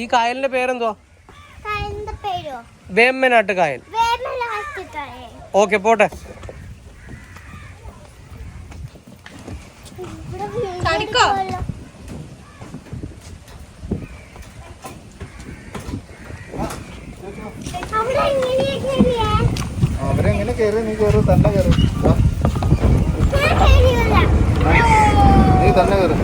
ഈ കായലിന്റെ പേരെന്തോ? വേമ്പനാട്ട് കായൽ. ഓക്കെ, പോട്ടെ. അവരെങ്ങനെ കയറി? നീ കയറി, തന്നെ കയറി, നീ തന്നെ കയറി.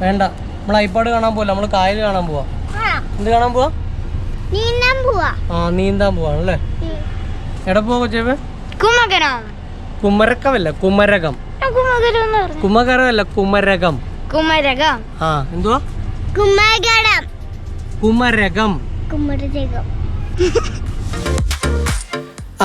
വേണ്ട, നമ്മൾ ഐപ്പാട് കാണാൻ പോവല്ല, നമ്മള് കായൽ കാണാൻ പോവാ. എന്ത് കാണാൻ പോവാ? നീന്താൻ പോവാണല്ലേ. എവിടെ പോവാ കൊച്ചേ? കുമരക്കമല്ല, കുമരകം. കുമകരമല്ല, കുമരകം. ആ, എന്തുവാ? കുമരകം.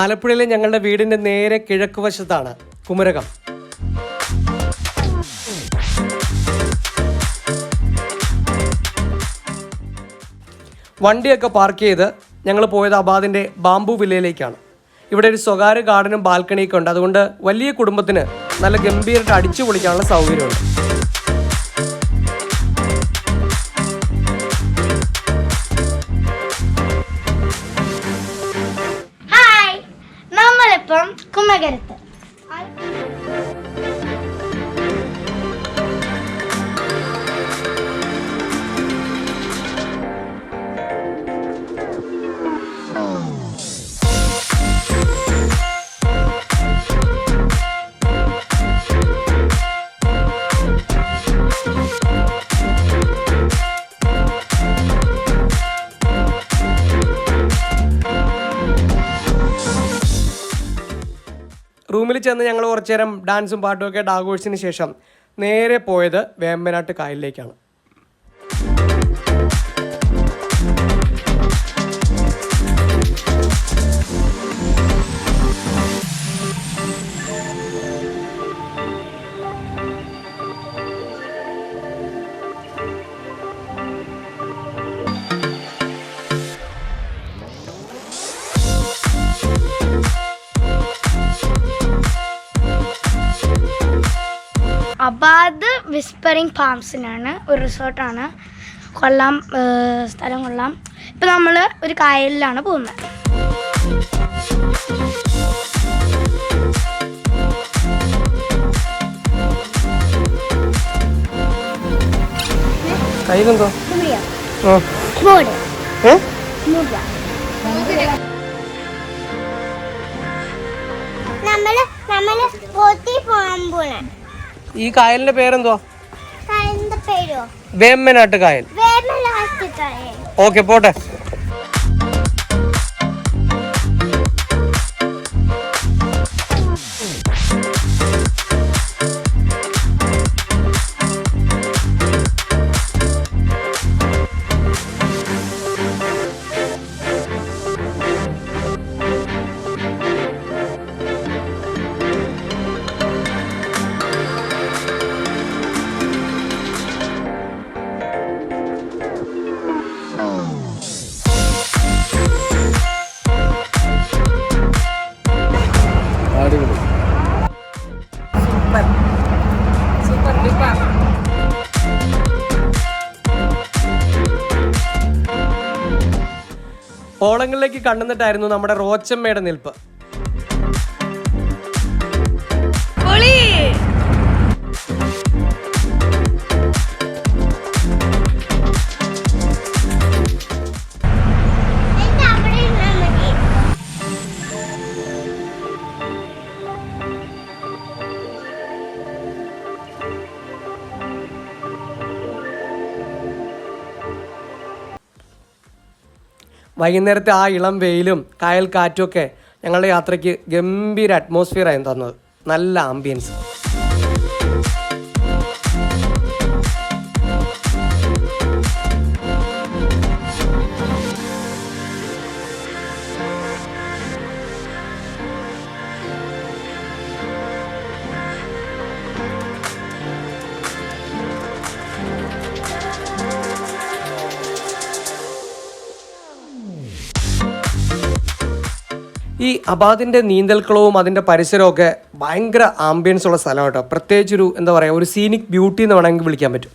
ആലപ്പുഴയിലെ ഞങ്ങളുടെ വീടിന്റെ നേരെ കിഴക്ക് വശത്താണ് കുമരകം. വണ്ടിയൊക്കെ പാർക്ക് ചെയ്ത് ഞങ്ങൾ പോയത് അബാദിൻ്റെ ബാംബു വില്ലയിലേക്കാണ്. ഇവിടെ ഒരു സ്വകാര്യ ഗാർഡനും ബാൽക്കണിയൊക്കെ ഉണ്ട്. അതുകൊണ്ട് വലിയ കുടുംബത്തിന് നല്ല ഗംഭീരമായിട്ട് അടിച്ചു പൊളിക്കാനുള്ള സൗകര്യമുണ്ട്. ഹായ്, നമ്മളിപ്പം കുമരകത്ത്. റൂമിൽ ചെന്ന് ഞങ്ങൾ കുറച്ചു നേരം ഡാൻസും പാട്ടും ഒക്കെ ആഘോഷിച്ചതിന് ശേഷം നേരെ പോയത് വേമ്പനാട്ട് കായലിലേക്കാണ്. അബാദ് വിസ്പറിംഗ് ഫാംസിനാണ് ഒരു റിസോർട്ടാണ്. കൊള്ളാം, സ്ഥലം കൊള്ളാം. ഇപ്പം നമ്മൾ ഒരു കായലിലാണ് പോകുന്നത്. കയ്യിലെന്തോ? ഈ കായലിന്റെ പേരെന്തോ? വേമ്പനാട്ട് കായൽ. ഓക്കെ, പോട്ടെ. ഓളങ്ങളിലേക്ക് കണ്ണുന്നിട്ടായിരുന്നു നമ്മുടെ റോച്ചമ്മയുടെ നിൽപ്പ്. വൈകുന്നേരത്തെ ആ ഇളം വെയിലും കായൽ കാറ്റുമൊക്കെ ഞങ്ങളുടെ യാത്രയ്ക്ക് ഗംഭീര അറ്റ്മോസ്ഫിയറായിരുന്നു തന്നത്. നല്ല ആംബിയൻസ്. ഈ അബാദിൻ്റെ നീന്തൽക്കുളവും അതിൻ്റെ പരിസരവും ഒക്കെ ഭയങ്കര ആംബിയൻസ് ഉള്ള സ്ഥലം കേട്ടോ. പ്രത്യേകിച്ചൊരു എന്താ പറയുക, ഒരു സീനിക് ബ്യൂട്ടി എന്ന് വേണമെങ്കിൽ വിളിക്കാൻ പറ്റും.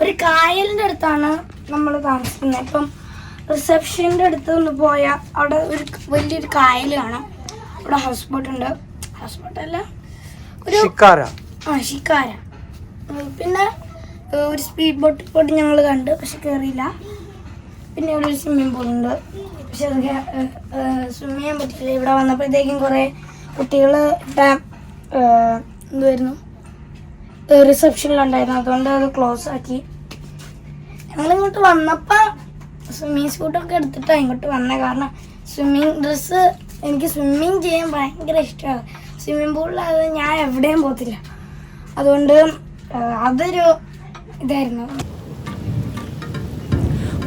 ഒരു കായലിൻ്റെ അടുത്താണ് നമ്മൾ താമസിക്കുന്നത്. ഇപ്പം റിസപ്ഷൻ്റെ അടുത്ത് ഒന്ന് പോയാൽ അവിടെ ഒരു വലിയൊരു കായൽ കാണാം. അവിടെ ഹൗസ് ബോട്ട് ഉണ്ട്. ഹൗസ് ബോട്ടല്ല, ഒരു ഷിക്കാര. പിന്നെ ഒരു സ്പീഡ് ബോട്ട് ഞങ്ങൾ കണ്ട്, പക്ഷെ കയറിയില്ല. പിന്നെ ഇവിടെ ഒരു സ്വിമ്മിംഗ് പൂളുണ്ട്, പക്ഷെ അത് സ്വിമ്മ് ചെയ്യാൻ പറ്റില്ല. ഇവിടെ വന്നപ്പോഴത്തേക്കും കുറേ കുട്ടികൾ ഇവിടെ എന്തുവായിരുന്നു റിസപ്ഷനിലുണ്ടായിരുന്നു, അതുകൊണ്ട് അത് ക്ലോസ് ആക്കി. ഞങ്ങളിങ്ങോട്ട് വന്നപ്പോൾ സ്വിമ്മിങ് സ്യൂട്ടൊക്കെ എടുത്തിട്ടാണ് ഇങ്ങോട്ട് വന്നത്. കാരണം എനിക്ക് സ്വിമ്മിങ് ചെയ്യാൻ ഭയങ്കര ഇഷ്ടമാണ്. സ്വിമ്മിങ് പൂളിൽ ഞാൻ എവിടെയും പോകത്തില്ല, അതുകൊണ്ട് അതൊരു ഇതായിരുന്നു.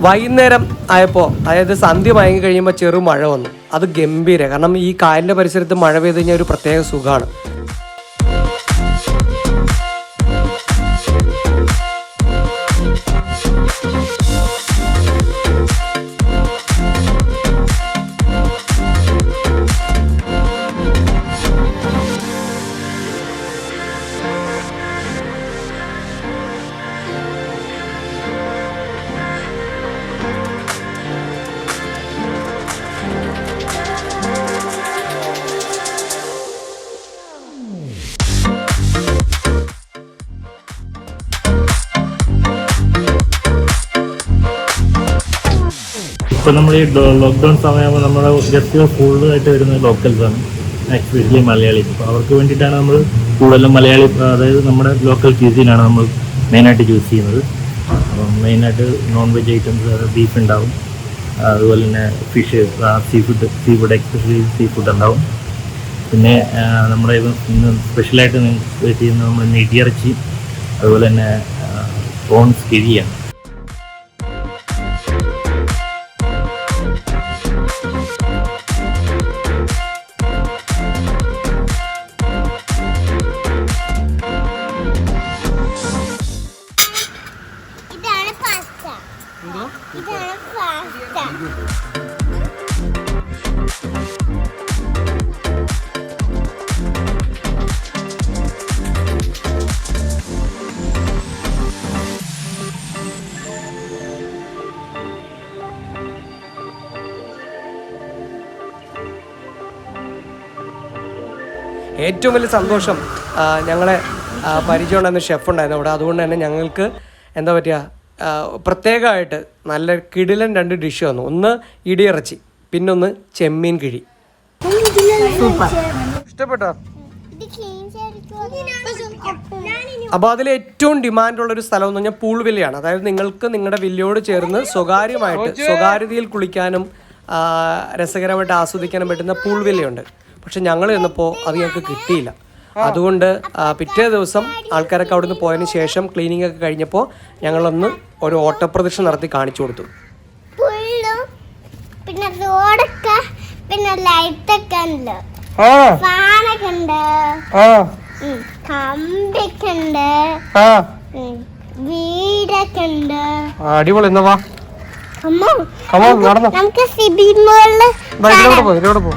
വൈകുന്നേരം ആയപ്പോൾ, അതായത് സന്ധ്യ മയങ്ങി കഴിയുമ്പോൾ ചെറു മഴ വന്നു. അത് ഗംഭീര. കാരണം ഈ കായലിൻ്റെ പരിസരത്ത് മഴ പെയ്ത് കഴിഞ്ഞാൽ ഒരു പ്രത്യേക സുഖമാണ്. ഇപ്പോൾ നമ്മൾ ഈ ലോക്ക്ഡൗൺ സമയമാകുമ്പോൾ നമ്മുടെ ഗസ്റ്റുകൾ ഫുള്ളായിട്ട് വരുന്നത് ലോക്കൽസാണ്, ആക്ച്വലി മലയാളി. അപ്പോൾ അവർക്ക് വേണ്ടിയിട്ടാണ് നമ്മൾ കൂടുതലും മലയാളി, അതായത് നമ്മുടെ ലോക്കൽ ക്യൂസീനാണ് നമ്മൾ മെയിനായിട്ട് ചൂസ് ചെയ്യുന്നത്. അപ്പം മെയിനായിട്ട് നോൺ വെജ് ഐറ്റംസ്, ബീഫ് ഉണ്ടാവും, അതുപോലെ തന്നെ fish, sea food especially sea food ഉണ്ടാവും. പിന്നെ നമ്മുടെ ഇന്ന് സ്പെഷ്യലായിട്ട് ചെയ്യുന്നത് നമ്മൾ നെയ്യിറച്ചി, അതുപോലെ തന്നെ പ്രോൺസ് കിഴിയാണ്. ഏറ്റവും വലിയ സന്തോഷം, ഞങ്ങളെ പരിചയമുണ്ടായിരുന്ന ഷെഫ് ഉണ്ടായിരുന്നു അവിടെ. അതുകൊണ്ട് തന്നെ ഞങ്ങൾക്ക് എന്താ പറ്റുക, പ്രത്യേകമായിട്ട് നല്ല കിടിലൻ 2 ഡിഷ് വന്നു. ഒന്ന് ഇടിയിറച്ചി, പിന്നൊന്ന് ചെമ്മീൻ കിഴി. ഇഷ്ടപ്പെട്ടോ? അപ്പോൾ അതിൽ ഏറ്റവും ഡിമാൻഡുള്ളൊരു സ്ഥലം എന്ന് പറഞ്ഞാൽ പൂൾ വില്ലയാണ്. അതായത് നിങ്ങൾക്ക് നിങ്ങളുടെ വില്ലയോട് ചേർന്ന് സ്വകാര്യതയിൽ കുളിക്കാനും രസകരമായിട്ട് ആസ്വദിക്കാനും പറ്റുന്ന പൂൾ വില്ലയുണ്ട്. പക്ഷെ ഞങ്ങൾ ചെന്നപ്പോൾ അത് ഞങ്ങൾക്ക് കിട്ടിയില്ല. അതുകൊണ്ട് പിറ്റേ ദിവസം ആൾക്കാരൊക്കെ അവിടെ നിന്ന് പോയതിന് ശേഷം ക്ലീനിങ് ഒക്കെ കഴിഞ്ഞപ്പോൾ ഞങ്ങളൊന്ന് ഒരു ഓട്ടപ്രദക്ഷിണം നടത്തി കാണിച്ചു കൊടുത്തു. പിന്നെ റോഡൊക്കെ, പിന്നെ ലൈറ്റൊക്കെ ഉണ്ട്, ഫാനൊക്കെ ഉണ്ട്, കമ്പിയൊക്കെ ഉണ്ട്, വീടൊക്കെ ഉണ്ട്. അടിപൊളി. എന്നാ വാ നമുക്ക് സിബിൻ മോളില് പോ.